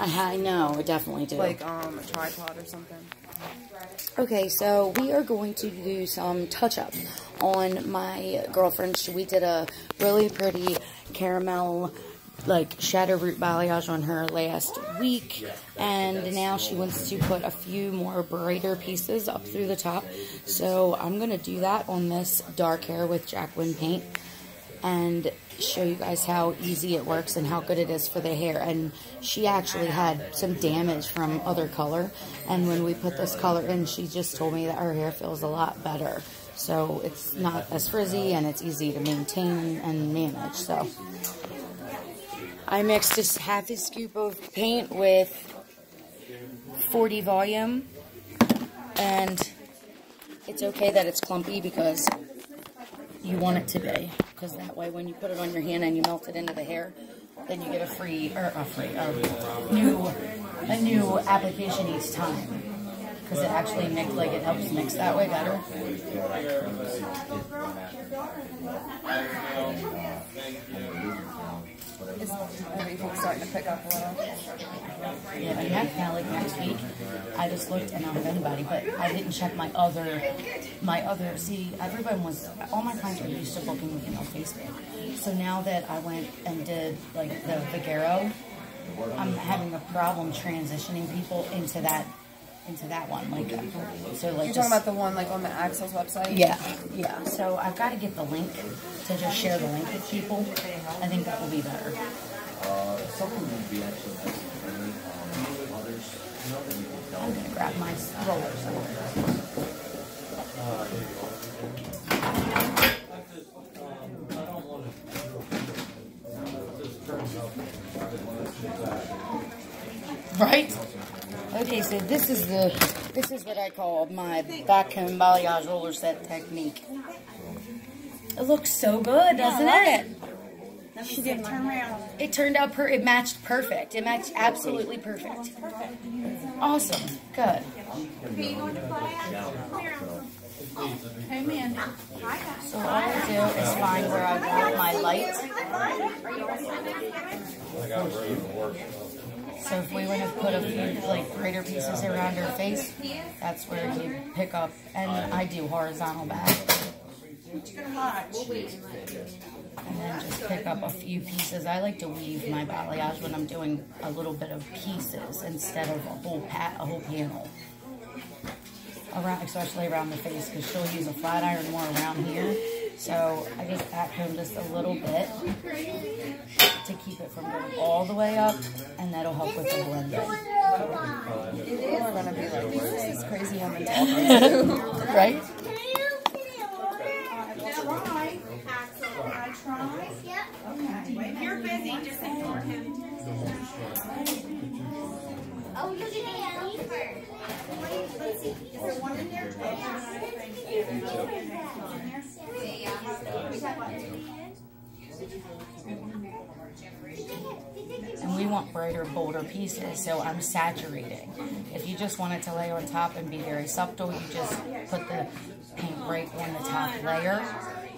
I know, I definitely do. Like a tripod or something. Okay, so we are going to do some touch-up on my girlfriend. We did a really pretty caramel, like, shadow root balayage on her last week, and now she wants to put a few more brighter pieces up through the top. So I'm going to do that on this dark hair with Jacqueline paint and show you guys how easy it works and how good it is for the hair. And she actually had some damage from other color, and when we put this color in, she just told me that her hair feels a lot better. So it's not as frizzy and it's easy to maintain and manage. So I mixed this half a scoop of paint with 40 volume, and it's okay that it's clumpy because you want it to be, because that way when you put it on your hand and you melt it into the hair, then you get a new application each time, because it actually it helps mix that way better. Everything's starting to pick up a little. Yeah, and that's kind of like next week. I just looked, and I don't have anybody, but I didn't check my other, see, everyone was, all my clients were used to booking with me on Facebook. So now that I went and did, like, the Velcro, I'm having a problem transitioning people into that one, like, so like. You're talking about the one like on the Axel's website? Yeah. So I've got to get the link to just share the link with people. I think that will be better. I'm gonna grab my rollers. Right? Okay, so this is what I call my backcomb balayage roller set technique. It looks so good, doesn't it? She did turn around. It turned out it matched perfect. It matched absolutely perfect. Awesome. Good. Hey, man. So all I do is find where I want my light. So if we were to put a few like brighter pieces around her face, that's where you pick up, and I do horizontal back. And then just pick up a few pieces. I like to weave my balayage when I'm doing a little bit of pieces instead of a whole panel. Around, especially around the face, because she'll use a flat iron more around here. So I just backcomb just a little bit to keep it from going all the way up, and that'll help with the blending. People are gonna be like, "This is crazy woman talking." Right? I try. Yep. Okay. If you're busy, just ignore him. Oh, you can leave first. Let's see. Is there one in there? And we want brighter, bolder pieces, so I'm saturating. If you just want it to lay on top and be very subtle, you just put the paint right on the top layer.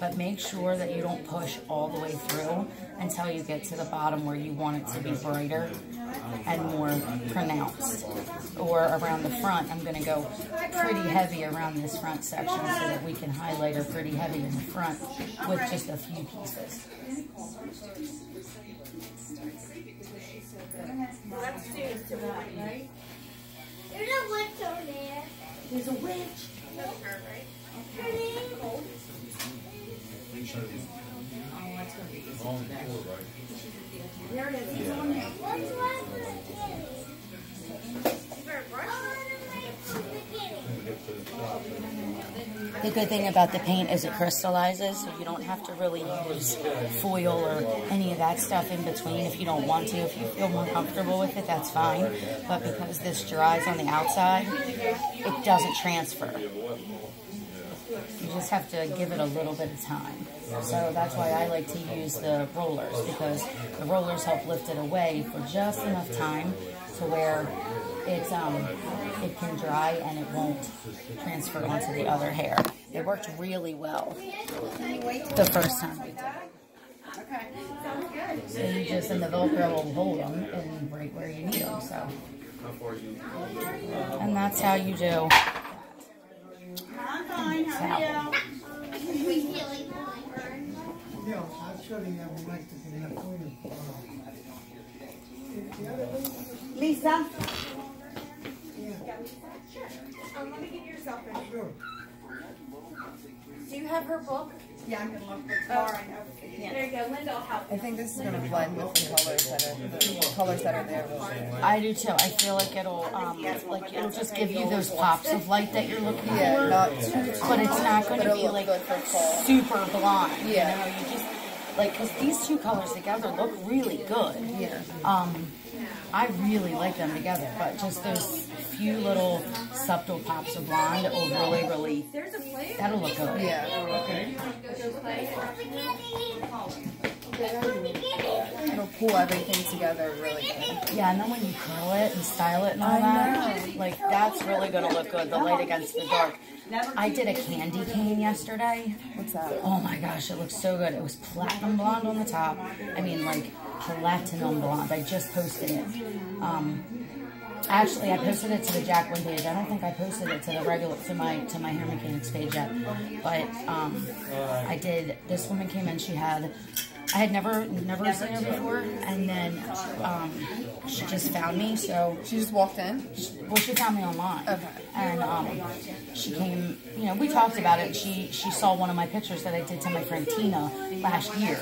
But make sure that you don't push all the way through until you get to the bottom where you want it to be brighter and more pronounced. Or around the front, I'm going to go pretty heavy around this front section so that we can highlight her pretty heavy in the front with just a few pieces. There's a witch over there. There's a witch. That's her, right? Her name? Oh, that's going to be easy today. There it is. He's on there. What's wrong with the The good thing about the paint is it crystallizes, so you don't have to really use foil or any of that stuff in between if you don't want to. If you feel more comfortable with it, that's fine. But because this dries on the outside, it doesn't transfer. You just have to give it a little bit of time. So that's why I like to use the rollers, because the rollers help lift it away for just enough time to where it can dry and it won't transfer onto the other hair. It worked really well the first time we did it. Okay. Sounds good. So you just, and the Velcro will hold them and right where you need them, so. And that's how you do. I'm fine. How are you? Yeah, I'll show you how we like to get enough food. Lisa? Let me give yourself a. Sure. Do you have her book? Yeah, I'm gonna look for tomorrow. I know. There you go. Linda will help. I think this is gonna blend with the colors that are there. I do too. I feel like it'll just give you those pops of light that you're looking for. Yeah, not too, But it's not going to it'll be look like good for fall. super blonde. Yeah. You know, you just, like, because these two colors together look really good. Yeah. I really like them together, but just those few little subtle pops of blonde will really, that'll look good. Yeah. It'll pull everything together really good. Yeah, and then when you curl it and style it and all that, like, that's really going to look good, the light against the dark. I did a candy cane yesterday. What's that? Oh my gosh, it looks so good. It was platinum blonde on the top. I mean, like, platinum blonde. I just posted it. Actually, I posted it to the Jacqueline page. I don't think I posted it to the regular, to my hair mechanics page yet. But I did. This woman came in. I had never seen her before, and then she just found me. So She just walked in? well, she found me online. Okay. And she came, you know, we talked about it. She saw one of my pictures that I did to my friend Tina last year.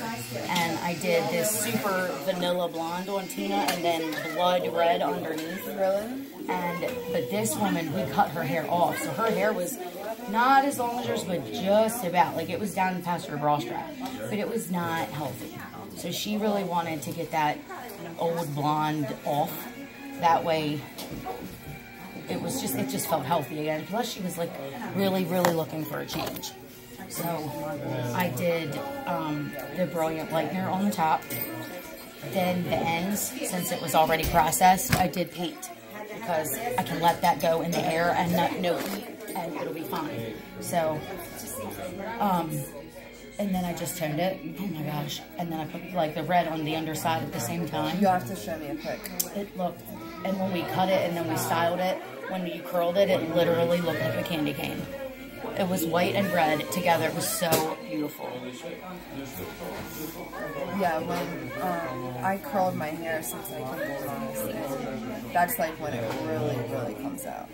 And I did this super vanilla blonde on Tina and then blood red underneath. Really? But this woman, we cut her hair off. So her hair was not as long as yours, but just about. Like, it was down past her bra strap. But it was not healthy. So she really wanted to get that old blonde off. That way, it just felt healthy again. Plus, she was, like, really looking for a change. So I did the Brilliant Lightener on the top. Then the ends, since it was already processed, I did paint. Because I can let that go in the air and no heat, and it'll be fine. So, and then I just toned it. Oh my gosh. And then I put, like, the red on the underside at the same time. You have to show me a pic. It looked, and when we cut it and then we styled it, when you curled it, it literally looked like a candy cane. It was white and red together. It was so beautiful. Yeah, when I curled my hair since I came to Moss, that's like when it really comes out.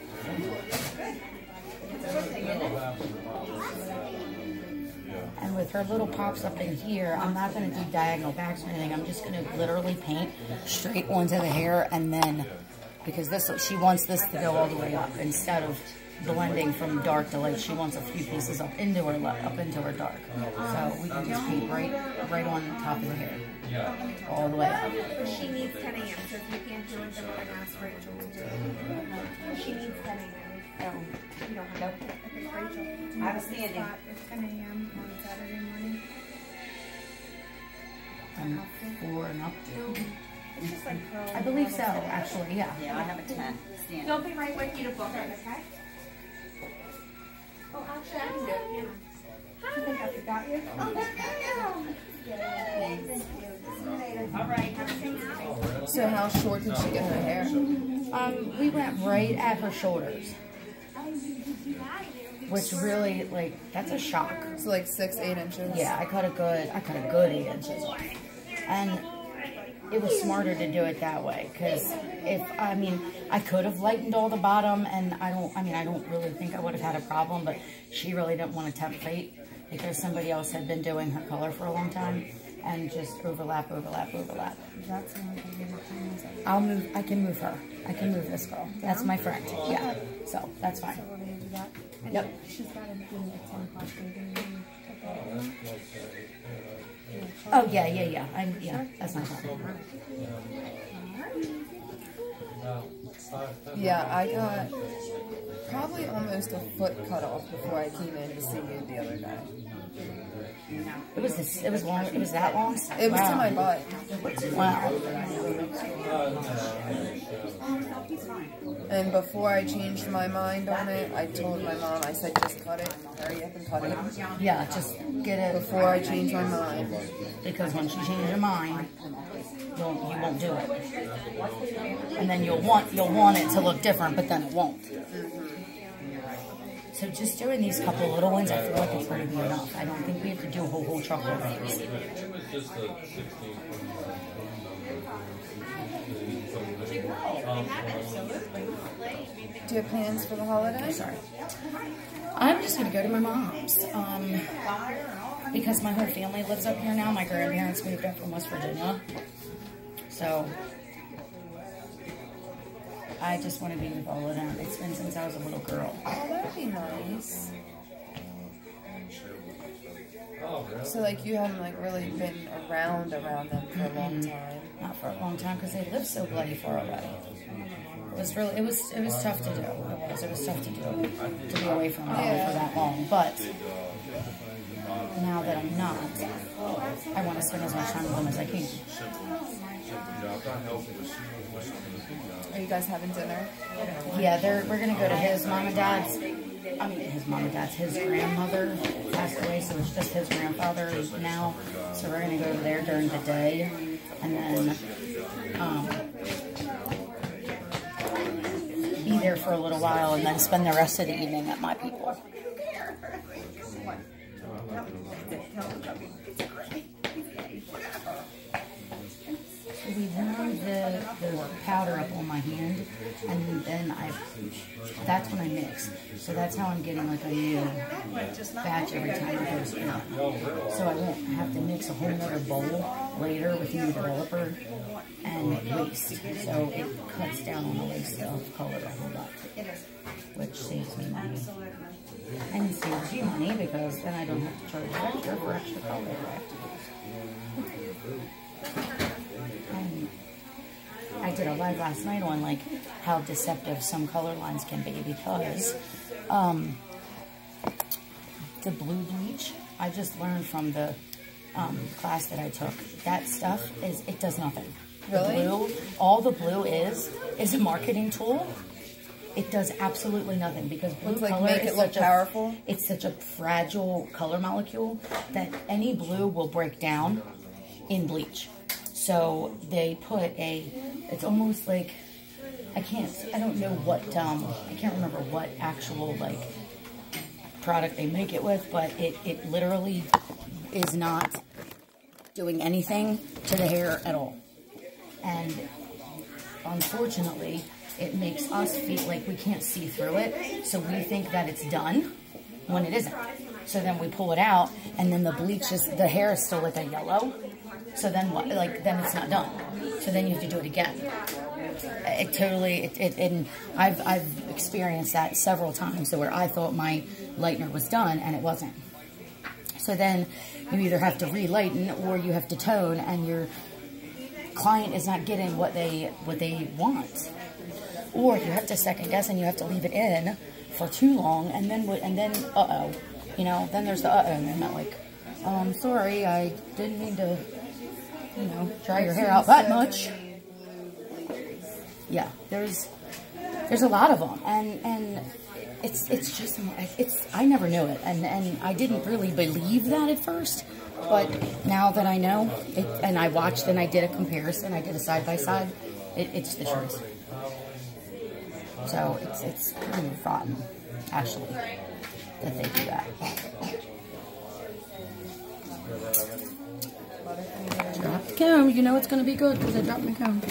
And with her little pops up in here, I'm not going to do diagonal backs or anything. I'm just going to literally paint straight onto the hair, and then, because she wants this to go all the way up instead of blending from dark to light. She wants a few pieces up into her dark. So we can just paint right on top of the hair, all the way up. She needs 10 a.m. So if you can't do it, then we're gonna ask Rachel to do it. She needs 10 a.m. You don't have to. Okay, Rachel. I have a standing. It's 10 a.m. on Saturday morning. From 4 and up. It's just like curl. I believe so, actually, yeah. Yeah, I have a 10. Standing. They'll be right with you to book it, okay? Oh, actually, I can do it. Yeah. I think I forgot you. Oh, All right, have a seat. So how short did she get her hair? We went right at her shoulders, which really, like, that's a shock. So like 6-8 inches? Yeah, I cut a good 8 inches off. And it was smarter to do it that way, because I could have lightened all the bottom, and I don't really think I would have had a problem, but she really didn't want to tempt fate, because somebody else had been doing her color for a long time, and just overlap. That's I can move her. I can move this girl. That's my friend. Yeah. So, that's fine. Yep. She's got to be at 10 o'clock. Oh, yeah. That's not problem. Yeah, I got probably almost a foot cut off before I came in to see you the other day. It was this, it was long. It was that long. It was Wow. to my butt. Wow. And before I changed my mind on it, I told my mom, I said, just cut it. Hurry up and cut it. Yeah, just get it Before I changed my mind. because once you change your mind, you won't do it, and then you'll want it to look different, but then it won't. So just doing these couple little ones, I feel like it's going to be enough. I don't think we have to do a whole truckload of these. Do you have plans for the holiday? Sorry. I'm just going to go to my mom's. Because my whole family lives up here now. My grandparents moved up from West Virginia. So I just want to be with all of them. It's been since I was a little girl. Oh, that would be nice. So, like, you haven't, like, really been around them for a long time. Not for a long time because they live so bloody far away. It was really, it was tough to do. It was tough to do, to be away from them for that long. But now that I'm not, I want to spend as much time with them as I can. Are you guys having dinner? Yeah, we're gonna go to his mom and dad's. I mean, his mom and dad's. His grandmother passed away, so it's just his grandfather now. So we're gonna go over there during the day, and then be there for a little while, and then spend the rest of the evening at my people. We warmed the powder up on my hand, and then that's when I mix. So that's how I'm getting like a new batch every time it goes in. So I won't have to mix a whole other bowl later with new developer and waste. So it cuts down on the waste of color a whole lot, which saves me money. And saves you money because then I don't have to charge extra for extra color that I have to use. I did a live last night on like how deceptive some color lines can be because the blue bleach, I just learned from the class that I took, that stuff it does nothing. Really? The blue, all the blue is a marketing tool. It does absolutely nothing because blue color make it look powerful. It's such a fragile color molecule that any blue will break down in bleach. So they put it's almost like, I don't know what, I can't remember what actual, like, product they make it with, but it literally is not doing anything to the hair at all. And unfortunately, it makes us feel like we can't see through it, so we think that it's done when it isn't. So then we pull it out, and then the hair is still like a yellow. So then what? Like, then it's not done. So then you have to do it again. And I've experienced that several times, where I thought my lightener was done and it wasn't. So then you either have to re-lighten or you have to tone, and your client is not getting what they want. Or you have to second guess and you have to leave it in for too long, and then uh-oh. You know, then there's the uh-oh moment, like, I'm sorry, I didn't mean to, dry your hair out that much. Yeah, there's a lot of them, and it's just, I never knew it, and I didn't really believe that at first, but now that I know, and I watched and I did a comparison, I did a side-by-side, it's the truth. So it's pretty rotten, actually, that they do that. Drop the comb. You know it's going to be good because I dropped my comb.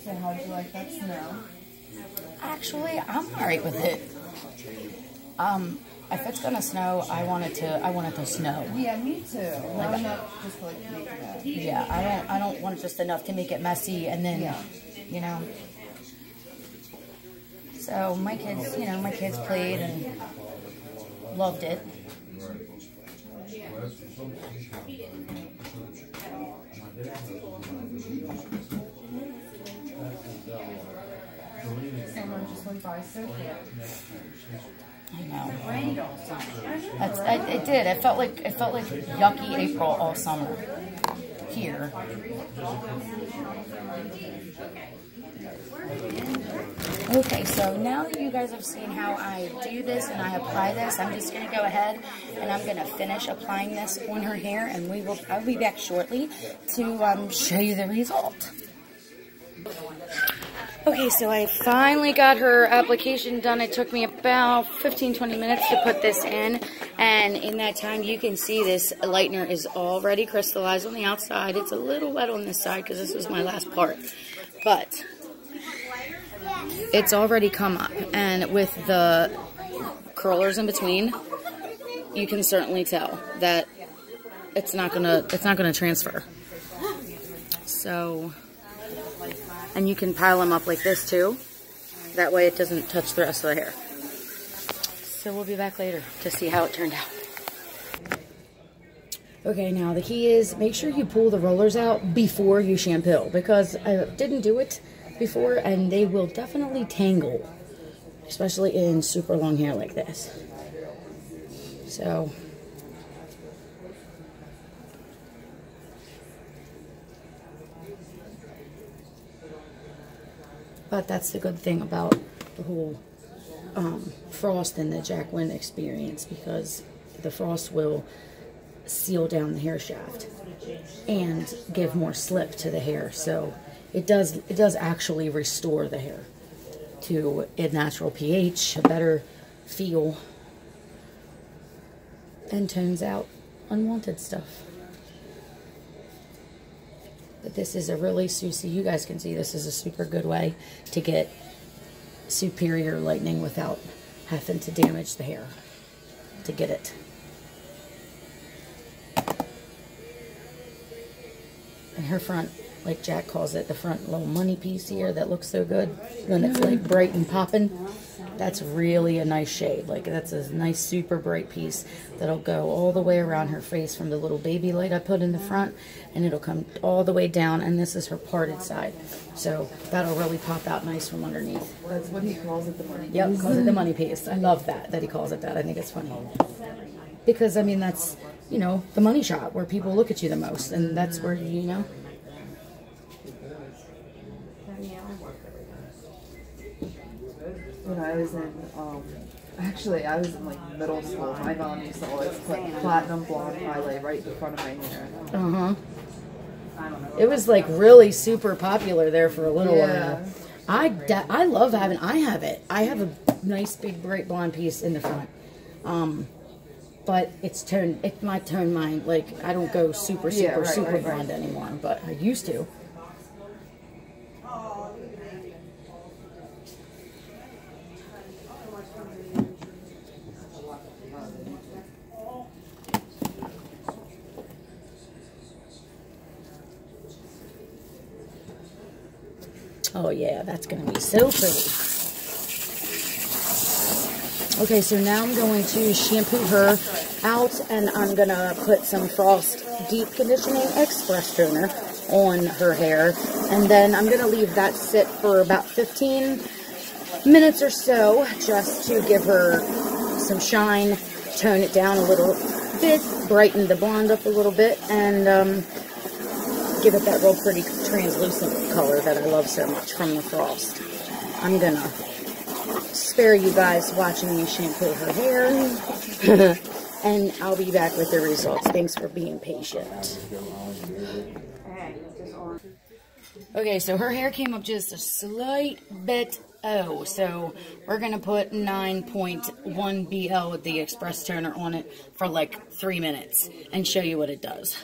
So how do you like that smell? Actually, I'm alright with it. If it's gonna snow, I want it to snow. Yeah, me too. Not enough just like make that. Yeah, I don't want just enough to make it messy, and then So my kids played and loved it. Someone just went by so quick. I know. It did. It felt like yucky April all summer here. Okay, so now that you guys have seen how I do this and I apply this, I'm just going to go ahead and I'm going to finish applying this on her hair, and I'll be back shortly to show you the result. Okay, so I finally got her application done. It took me about 15-20 minutes to put this in, and in that time you can see this lightener is already crystallized on the outside. It's a little wet on this side because this was my last part, but it's already come up, and with the curlers in between, you can certainly tell that it's not gonna transfer. So, and you can pile them up like this too. That way it doesn't touch the rest of the hair. So we'll be back later to see how it turned out. Okay, now the key is make sure you pull the rollers out before you shampoo, because I didn't do it before and they will definitely tangle, especially in super long hair like this. So but that's the good thing about the whole frost and the Jack Wynn experience, because the frost will seal down the hair shaft and give more slip to the hair. So it does actually restore the hair to a natural pH, a better feel, and tones out unwanted stuff. But this is a really, you guys can see this is a super good way to get superior lightening without having to damage the hair to get it. And her front, like Jack calls it, the front little money piece here that looks so good when it's like bright and popping, that's really a nice shade. Like that's a nice super bright piece that'll go all the way around her face from the little baby light I put in the front, and it'll come all the way down, and this is her parted side. So that'll really pop out nice from underneath. That's what he calls it, the money piece. Yep, calls it the money piece. I love that he calls it that. I think it's funny. Because, I mean, that's, you know, the money shot where people look at you the most, and that's where, you know. When I was in, actually I was in like middle school, my mom used to always put platinum blonde highlight right in front of my hair. Uh-huh. It was like really super popular there for a little while. I love having, I have a nice big bright blonde piece in the front. But it might turn mine, like I don't go super blonde anymore, but I used to. Oh yeah, that's going to be so pretty. Okay, so now I'm going to shampoo her out, and I'm going to put some Frost Deep Conditioning Express Toner on her hair. And then I'm going to leave that sit for about 15 minutes or so, just to give her some shine, tone it down a little bit, brighten the blonde up a little bit, and give it that real pretty translucent color that I love so much from the Frost. I'm going to spare you guys watching me shampoo her hair, and I'll be back with the results. Thanks for being patient. Okay, so her hair came up just a slight bit so we're going to put 9.1 BL with the Express Toner on it for like 3 minutes and show you what it does.